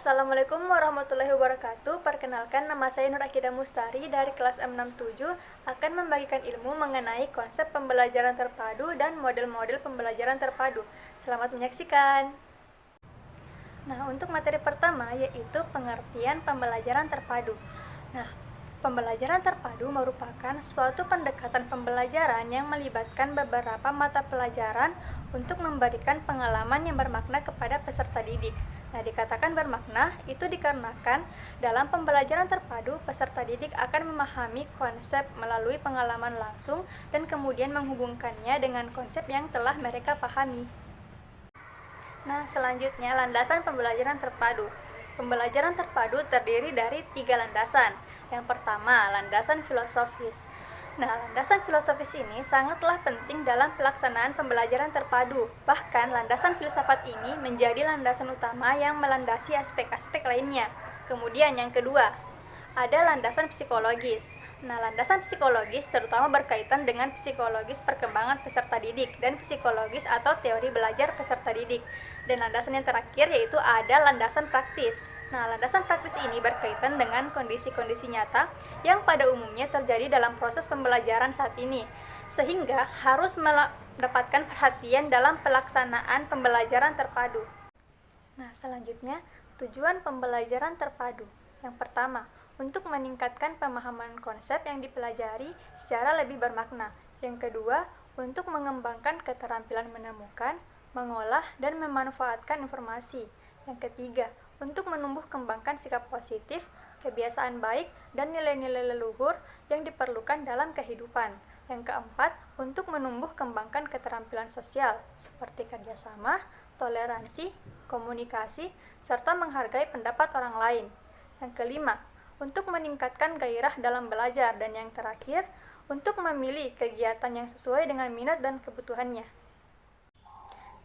Assalamualaikum warahmatullahi wabarakatuh. Perkenalkan, nama saya Nur Akidah Mustari dari kelas M67 akan membagikan ilmu mengenai konsep pembelajaran terpadu dan model-model pembelajaran terpadu. Selamat menyaksikan. Nah, untuk materi pertama yaitu pengertian pembelajaran terpadu. Nah, pembelajaran terpadu merupakan suatu pendekatan pembelajaran yang melibatkan beberapa mata pelajaran untuk memberikan pengalaman yang bermakna kepada peserta didik. Nah, dikatakan bermakna itu dikarenakan dalam pembelajaran terpadu, peserta didik akan memahami konsep melalui pengalaman langsung dan kemudian menghubungkannya dengan konsep yang telah mereka pahami. Nah, selanjutnya landasan pembelajaran terpadu. Pembelajaran terpadu terdiri dari 3 landasan. Yang pertama, landasan filosofis. Nah, landasan filosofis ini sangatlah penting dalam pelaksanaan pembelajaran terpadu. Bahkan, landasan filsafat ini menjadi landasan utama yang melandasi aspek-aspek lainnya. Kemudian yang kedua, ada landasan psikologis. Nah, landasan psikologis terutama berkaitan dengan psikologis perkembangan peserta didik dan psikologis atau teori belajar peserta didik. Dan landasan yang terakhir yaitu ada landasan praktis. Nah, landasan praktis ini berkaitan dengan kondisi-kondisi nyata yang pada umumnya terjadi dalam proses pembelajaran saat ini, sehingga harus mendapatkan perhatian dalam pelaksanaan pembelajaran terpadu. Nah, selanjutnya, tujuan pembelajaran terpadu. Yang pertama, untuk meningkatkan pemahaman konsep yang dipelajari secara lebih bermakna. Yang kedua, untuk mengembangkan keterampilan menemukan, mengolah, dan memanfaatkan informasi. Yang ketiga, untuk menumbuh kembangkan sikap positif, kebiasaan baik, dan nilai-nilai leluhur yang diperlukan dalam kehidupan. Yang keempat, untuk menumbuh kembangkan keterampilan sosial, seperti kerjasama, toleransi, komunikasi, serta menghargai pendapat orang lain. Yang kelima, untuk meningkatkan gairah dalam belajar. Dan yang terakhir, untuk memilih kegiatan yang sesuai dengan minat dan kebutuhannya.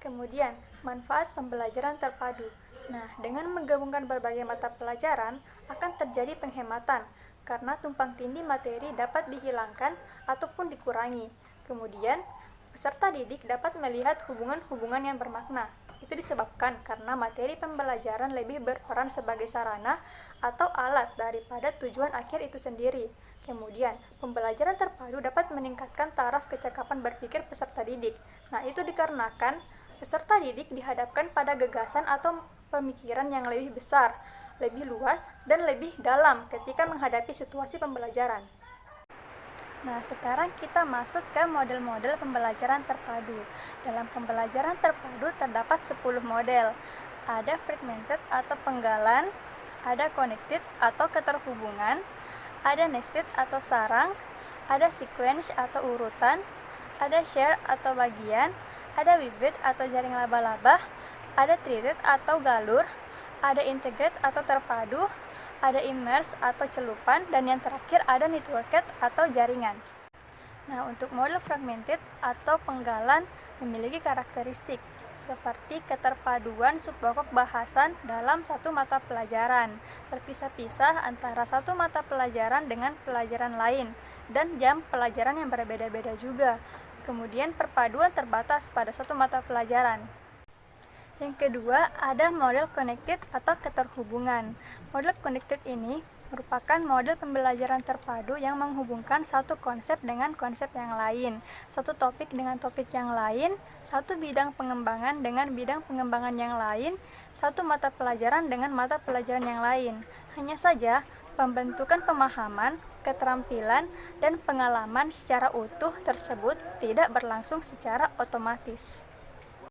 Kemudian, manfaat pembelajaran terpadu. Nah, dengan menggabungkan berbagai mata pelajaran, akan terjadi penghematan, karena tumpang tindih materi dapat dihilangkan ataupun dikurangi. Kemudian, peserta didik dapat melihat hubungan-hubungan yang bermakna. Itu disebabkan karena materi pembelajaran lebih berperan sebagai sarana atau alat daripada tujuan akhir itu sendiri. Kemudian, pembelajaran terpadu dapat meningkatkan taraf kecakapan berpikir peserta didik. Nah, itu dikarenakan peserta didik dihadapkan pada gagasan atau pemikiran yang lebih besar, lebih luas, dan lebih dalam ketika menghadapi situasi pembelajaran. Nah, sekarang kita masuk ke model-model pembelajaran terpadu. Dalam pembelajaran terpadu terdapat 10 model. Ada fragmented atau penggalan, ada connected atau keterhubungan, ada nested atau sarang, ada sequence atau urutan, ada share atau bagian, ada weaved atau jaring laba-laba, ada threaded atau galur, ada integrate atau terpadu, ada immerse atau celupan, dan yang terakhir ada networked atau jaringan. Nah, untuk model fragmented atau penggalan memiliki karakteristik seperti keterpaduan subpokok bahasan dalam satu mata pelajaran, terpisah-pisah antara satu mata pelajaran dengan pelajaran lain, dan jam pelajaran yang berbeda-beda juga. Kemudian perpaduan terbatas pada satu mata pelajaran. Yang kedua, ada model connected atau keterhubungan. Model connected ini merupakan model pembelajaran terpadu yang menghubungkan satu konsep dengan konsep yang lain, satu topik dengan topik yang lain, satu bidang pengembangan dengan bidang pengembangan yang lain, satu mata pelajaran dengan mata pelajaran yang lain. Hanya saja, pembentukan pemahaman, keterampilan, dan pengalaman secara utuh tersebut tidak berlangsung secara otomatis.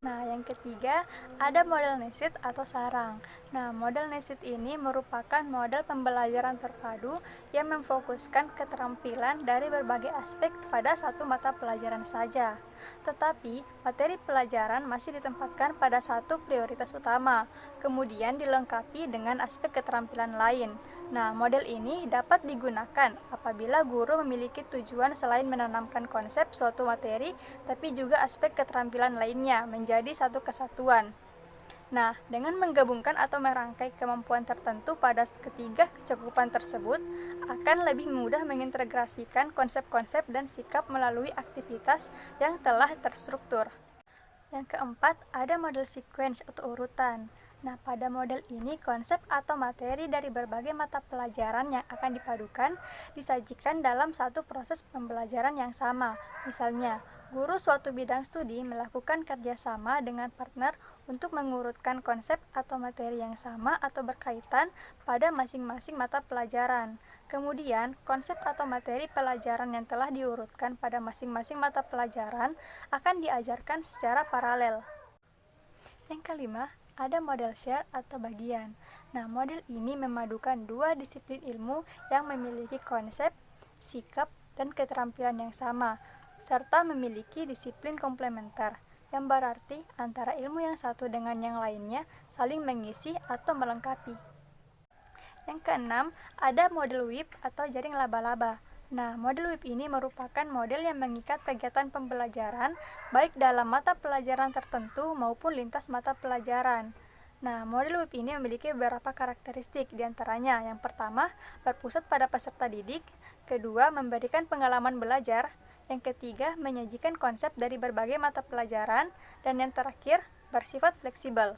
Nah, yang ketiga, ada model nested atau sarang. Nah, model nested ini merupakan model pembelajaran terpadu yang memfokuskan keterampilan dari berbagai aspek pada satu mata pelajaran saja. Tetapi, materi pelajaran masih ditempatkan pada satu prioritas utama, kemudian dilengkapi dengan aspek keterampilan lain. Nah, model ini dapat digunakan apabila guru memiliki tujuan selain menanamkan konsep suatu materi, tapi juga aspek keterampilan lainnya menjadi satu kesatuan. Nah, dengan menggabungkan atau merangkai kemampuan tertentu pada ketiga kecakupan tersebut, akan lebih mudah mengintegrasikan konsep-konsep dan sikap melalui aktivitas yang telah terstruktur. Yang keempat, ada model sequence atau urutan. Nah, pada model ini konsep atau materi dari berbagai mata pelajaran yang akan dipadukan disajikan dalam satu proses pembelajaran yang sama. Misalnya, guru suatu bidang studi melakukan kerjasama dengan partner untuk mengurutkan konsep atau materi yang sama atau berkaitan pada masing-masing mata pelajaran. Kemudian, konsep atau materi pelajaran yang telah diurutkan pada masing-masing mata pelajaran akan diajarkan secara paralel. Yang kelima, ada model share atau bagian. Nah, model ini memadukan dua disiplin ilmu yang memiliki konsep, sikap, dan keterampilan yang sama, serta memiliki disiplin komplementer, yang berarti antara ilmu yang satu dengan yang lainnya saling mengisi atau melengkapi. Yang keenam, ada model whip atau jaring laba-laba. Nah, model whip ini merupakan model yang mengikat kegiatan pembelajaran baik dalam mata pelajaran tertentu maupun lintas mata pelajaran. Nah, model whip ini memiliki beberapa karakteristik, diantaranya yang pertama, berpusat pada peserta didik, kedua, memberikan pengalaman belajar, yang ketiga, menyajikan konsep dari berbagai mata pelajaran, dan yang terakhir, bersifat fleksibel.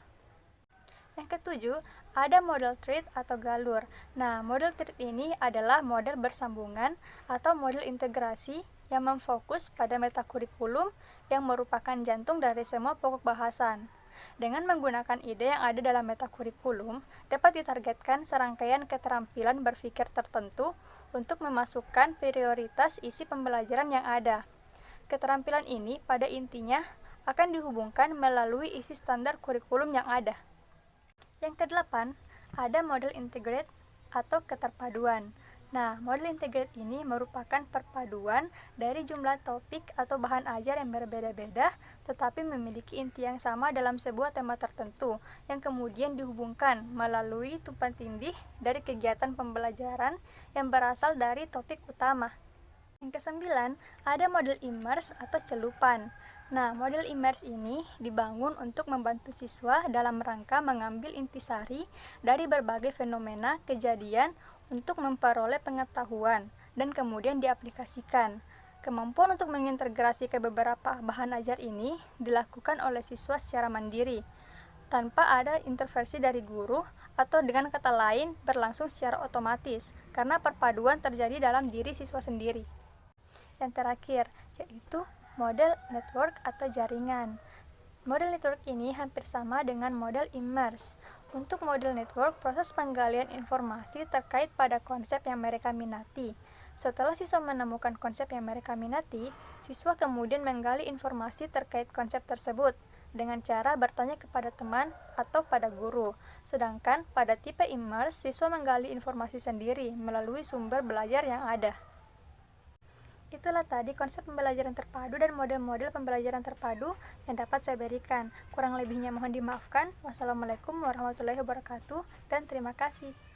Yang ketujuh, ada model thread atau galur. Nah, model thread ini adalah model bersambungan atau model integrasi yang memfokus pada metakurikulum yang merupakan jantung dari semua pokok bahasan. Dengan menggunakan ide yang ada dalam metakurikulum, dapat ditargetkan serangkaian keterampilan berpikir tertentu untuk memasukkan prioritas isi pembelajaran yang ada. Keterampilan ini pada intinya akan dihubungkan melalui isi standar kurikulum yang ada. Yang kedelapan, ada model integrate atau keterpaduan. Nah, model integrate ini merupakan perpaduan dari jumlah topik atau bahan ajar yang berbeda-beda, tetapi memiliki inti yang sama dalam sebuah tema tertentu, yang kemudian dihubungkan melalui tumpang tindih dari kegiatan pembelajaran yang berasal dari topik utama. Yang kesembilan, ada model immerse atau celupan. Nah, model immerse ini dibangun untuk membantu siswa dalam rangka mengambil intisari dari berbagai fenomena kejadian untuk memperoleh pengetahuan dan kemudian diaplikasikan. Kemampuan untuk mengintegrasi ke beberapa bahan ajar ini dilakukan oleh siswa secara mandiri, tanpa ada intervensi dari guru atau dengan kata lain berlangsung secara otomatis karena perpaduan terjadi dalam diri siswa sendiri. Yang terakhir, yaitu model network atau jaringan. Model network ini hampir sama dengan model immerse. Untuk model network, proses penggalian informasi terkait pada konsep yang mereka minati. Setelah siswa menemukan konsep yang mereka minati, siswa kemudian menggali informasi terkait konsep tersebut dengan cara bertanya kepada teman atau pada guru. Sedangkan pada tipe immerse, siswa menggali informasi sendiri melalui sumber belajar yang ada. Itulah tadi konsep pembelajaran terpadu dan model-model pembelajaran terpadu yang dapat saya berikan. Kurang lebihnya mohon dimaafkan. Wassalamualaikum warahmatullahi wabarakatuh dan terima kasih.